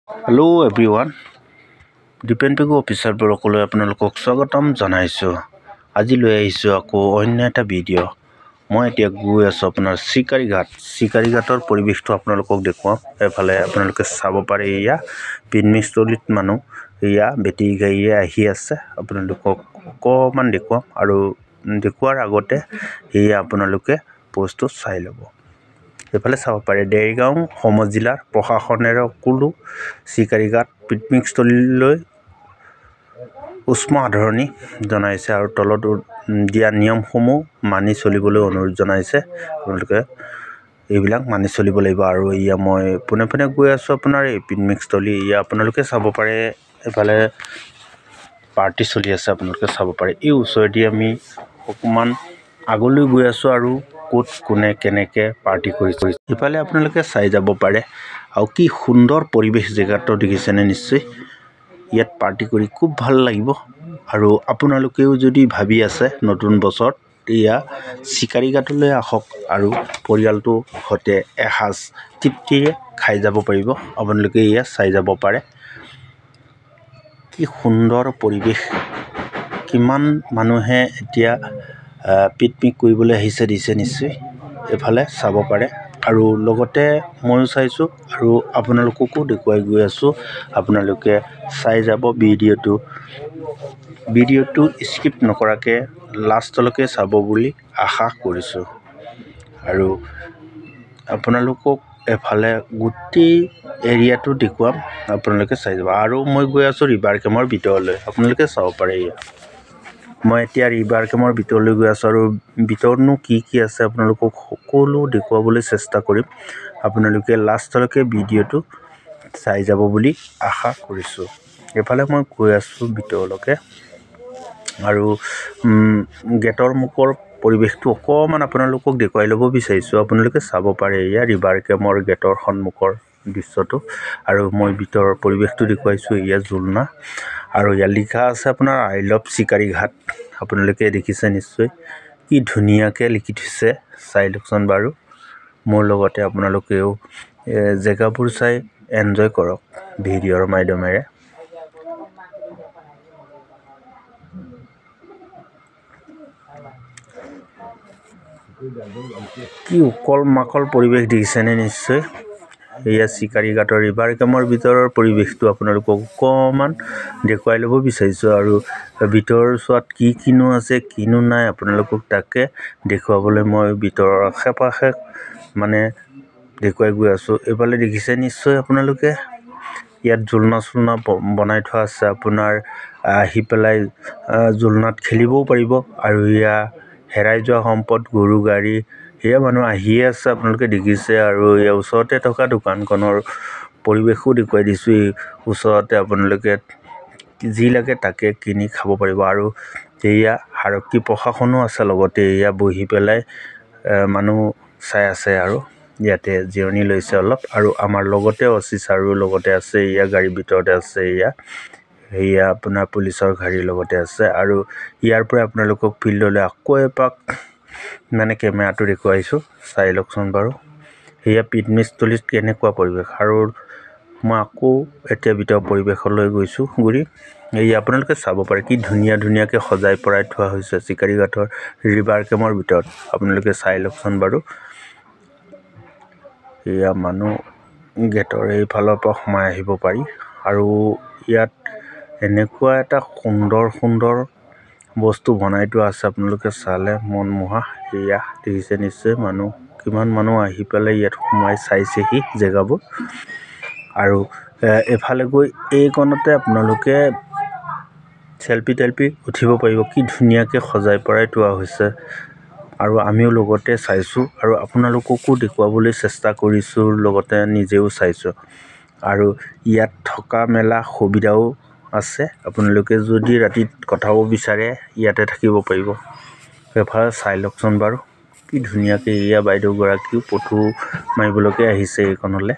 Hello everyone, Depend Pegu Officer Borokolo আপোনালোকক স্বাগতম জনাইছো। আজি লৈ আহিছো আকৌ অন্য এটা ভিডিঅ'। মই এতিয়া গৈ আছো আপোনাৰ চিকাৰীঘাটৰ পৰিবেশটো আপোনালোকক দেখুৱাম। এফালে আপোনালোকে চাব পাৰে ইয়া পিনমিস্থলীত মানুহ ইয়া বেটি গাইয়ে আহি আছে। আপোনালোকক অকমান দেখুৱাম আৰু দেখুৱাৰ আগতে ইয়া আপোনালোকে পোষ্টটো চাই ল'ব। এফালে চাব পাৰে দেৰগাঁও সমজিলাৰ প্ৰশাসনেৰে কুলু চিকাৰীঘাট পিকনিকস্থলীলৈ উষ্ম আদৰণি জনাইছে আৰু তলত দিয়া নিয়মসমূহ মানি চলিবলৈ অনুৰোধ জনাইছে। আপোনালোকে এইবিলাক মানি চলিব লাগিব আৰু ইয়া মই পুনে গৈ আছো আপোনাৰ এই পিকনিকস্থলী ইয়া আপোনালোকে চাব পাৰে। এফালে পাৰ্টি চলি আছে আপোনালোকে চাব পাৰে। এই ওচৰেদি আমি অকমান আগলৈ গৈ আছো আৰু কোট কোনে কেনেকে পাৰ্টি কৰিছে ইফালে আপোনালোকে চাই যাব পাৰে আৰু কি সুন্দৰ পৰিবেশ জেগাটো দেখিছেনে নিশ্চয়। ইয়াত পাৰ্টি কৰি খুব ভাল লাগিব আৰু আপোনালোকেও যদি ভাবি আছে নতুন বছৰত ইয়া চিকাৰীঘাটলৈ আহক আৰু পৰিয়ালটো সতে এসাজ তৃপ্তিৰে খাই যাব পাৰিব। আপোনালোকে ইয়া চাই যাব পাৰে কি সুন্দৰ পৰিবেশ। কিমান মানুহে এতিয়া পিকনিক কৰিবলৈ আহিছে দিছে নিশ্চয়। এফালে চাব পাৰে আৰু লগতে ময়ো চাইছো আৰু আপোনালোককো দেখুৱাই গৈ আছো। আপোনালোকে চাই যাব ভিডিঅ'টো স্কিপ নকৰাকে লাষ্টলৈকে চাব বুলি আশা কৰিছো আৰু আপোনালোকক এফালে গোটেই এৰিয়াটো দেখুৱাম। আপোনালোকে চাই যাব আৰু মই গৈ আছো ৰিভাৰ কেমৰ ভিতৰলৈ। আপোনালোকে চাব পাৰে মই এতিয়া ৰিভাৰ কেমৰ ভিতৰলৈ গৈ আছো আৰু ভিতৰতনো কি আছে আপোনালোকক সকলো দেখুৱাবলৈ চেষ্টা কৰিম। আপোনালোকে লাষ্টলৈকে ভিডিঅ'টো চাই যাব বুলি আশা কৰিছো। এফালে মই গৈ আছো ভিতৰলৈকে আৰু গেটৰ মুখৰ পৰিবেশটো অকমান আপোনালোকক দেখুৱাই ল'ব বিচাৰিছো। আপোনালোকে চাব পাৰে ইয়া ৰিভাৰ কেমৰ গেটৰ সন্মুখৰ দৃশ্যটো আৰু মই ভিতৰৰ পৰিবেশটো দেখুৱাইছো। ইয়া জুলনা আৰু ইয়া লিখা আছে আপোনাৰ আই লাভ চিকাৰীঘাট। আপোনালোকে দেখিছে নিশ্চয় কি ধুনীয়াকে লিখি থৈছে। চাই লওকচোন বাৰু মোৰ লগতে আপোনালোকেও জেগাবোৰ চাই এনজয় কৰক ভিডিঅ'ৰ মাধ্যমেৰে। কি উকল মাকল পৰিবেশ দেখিছেনে নিশ্চয়। এয়া চিকাৰীঘাটৰ ৰিভাৰ কেমৰ ভিতৰৰ পৰিবেশটো আপোনালোকক অকমান দেখুৱাই ল'ব বিচাৰিছো আৰু ভিতৰৰ চোৱাত কিনো আছে কিনো নাই আপোনালোকক তাকে দেখুৱাবলৈ মই ভিতৰৰ আশে-পাশে মানে দেখুৱাই গৈ আছো। এইফালে দেখিছে নিশ্চয় আপোনালোকে ইয়াত জুলনা বনাই থোৱা আছে। আপোনাৰ আহি পেলাই জুলনাত খেলিবও পাৰিব আৰু ইয়া হেৰাই যোৱা সম্পদ গৰু গাড়ী সেয়া মানুহ আহিয়ে আছে আপোনালোকে দেখিছে আৰু ইয়াৰ ওচৰতে থকা দোকানখনৰ পৰিবেশো দেখুৱাই দিছো। ওচৰতে আপোনালোকে যি লাগে তাকে কিনি খাব পাৰিব আৰু এয়া আৰক্ষী প্ৰশাসনো আছে লগতে এয়া বহি পেলাই মানুহ চাই আছে আৰু ইয়াতে জিৰণি লৈছে অলপ আৰু আমাৰ লগতে অচিচাৰো লগতে আছে। এয়া গাড়ীৰ ভিতৰতে আছে এয়া আপোনাৰ পুলিচৰ গাড়ীৰ লগতে আছে আৰু ইয়াৰ পৰা আপোনালোকক ফিল্ডলৈ আকৌ এপাক মানে কেমেৰাটো দেখুৱাইছো। চাই লওকচোন বাৰু এয়া পিকনিকস্থলীত কেনেকুৱা পৰিবেশ আৰু মই আকৌ এতিয়া ভিতৰৰ পৰিবেশলৈ গৈছো ঘূৰি। এই আপোনালোকে চাব পাৰে কি ধুনীয়াকে সজাই পৰাই থোৱা হৈছে চিকাৰীঘাটৰ ৰিভাৰ কেমৰ ভিতৰত। আপোনালোকে চাই লওকচোন বাৰু এয়া মানুহ গেটৰ এইফালৰ পৰা সোমাই আহিব পাৰি আৰু ইয়াত এনেকুৱা এটা সুন্দৰ বস্তু বনাই থোৱা আছে। আপোনালোকে চালে মন মোহা। এয়া দেখিছে নিশ্চয় কিমান মানুহ আহি পেলাই ইয়াত সোমাই চাইছেহি জেগাবোৰ আৰু এফালে গৈ এইকণতে আপোনালোকে চেলফি উঠিব পাৰিব। কি ধুনীয়াকে সজাই পৰাই থোৱা হৈছে আৰু আমিও লগতে চাইছো আৰু আপোনালোককো দেখুৱাবলৈ চেষ্টা কৰিছো লগতে নিজেও চাইছো আৰু ইয়াত থকা মেলা সুবিধাও আছে। আপোনালোকে যদি ৰাতি কটাব বিচাৰে ইয়াতে থাকিব পাৰিব। এফালে চাই লওকচোন বাৰু কি ধুনীয়াকে এয়া বাইদেউ গৰাকীও ফটো মাৰিবলৈকে আহিছে এইকণলে।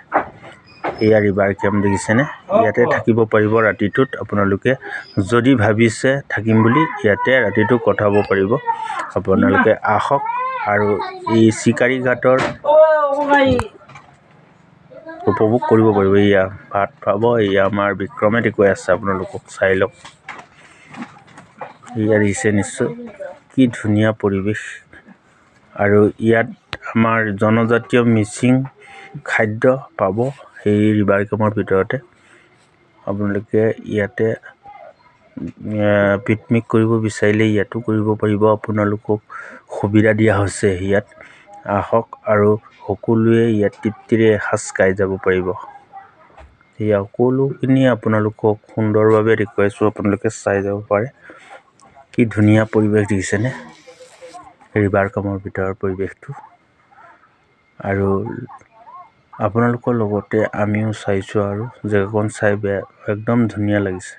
এয়া ৰিভাৰ কেম দেখিছেনে। ইয়াতে থাকিব পাৰিব ৰাতিটোত। আপোনালোকে যদি ভাবিছে থাকিম বুলি ইয়াতে ৰাতিটো কটাব পাৰিব। আপোনালোকে আহক আৰু এই চিকাৰীঘাটৰ উপভোগ কৰিব পাৰিব। এয়া ভাত পাব, এয়া আমাৰ বিক্ৰমেদি কৈ আছে আপোনালোকক চাই লওক। এয়া দিছে নিশ্চয়, কি ধুনীয়া পৰিৱেশ। আৰু ইয়াত আমাৰ জনজাতীয় মিচিং খাদ্য পাব সেই ৰিভাৰ কেম্পৰ ভিতৰতে। আপোনালোকে ইয়াতে পিকনিক কৰিব বিচাৰিলে ইয়াতো কৰিব পাৰিব। আপোনালোকক সুবিধা দিয়া হৈছে ইয়াত আহক আৰু সকলোৱে ইয়াত তৃপ্তিৰে এসাঁজ খাই যাব পাৰিব। এয়া সকলোখিনি আপোনালোকক সুন্দৰভাৱে দেখুৱাইছোঁ, আপোনালোকে চাই যাব পাৰে। কি ধুনীয়া পৰিৱেশ দেখিছেনে ৰিভাৰ কেম্পৰ ভিতৰৰ পৰিৱেশটো। আৰু আপোনালোকৰ লগতে আমিও চাইছোঁ আৰু জেগাকণ চাই একদম ধুনীয়া লাগিছে।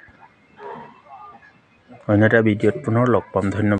অন্য এটা ভিডিঅ'ত পুনৰ লগ পাম। ধন্যবাদ।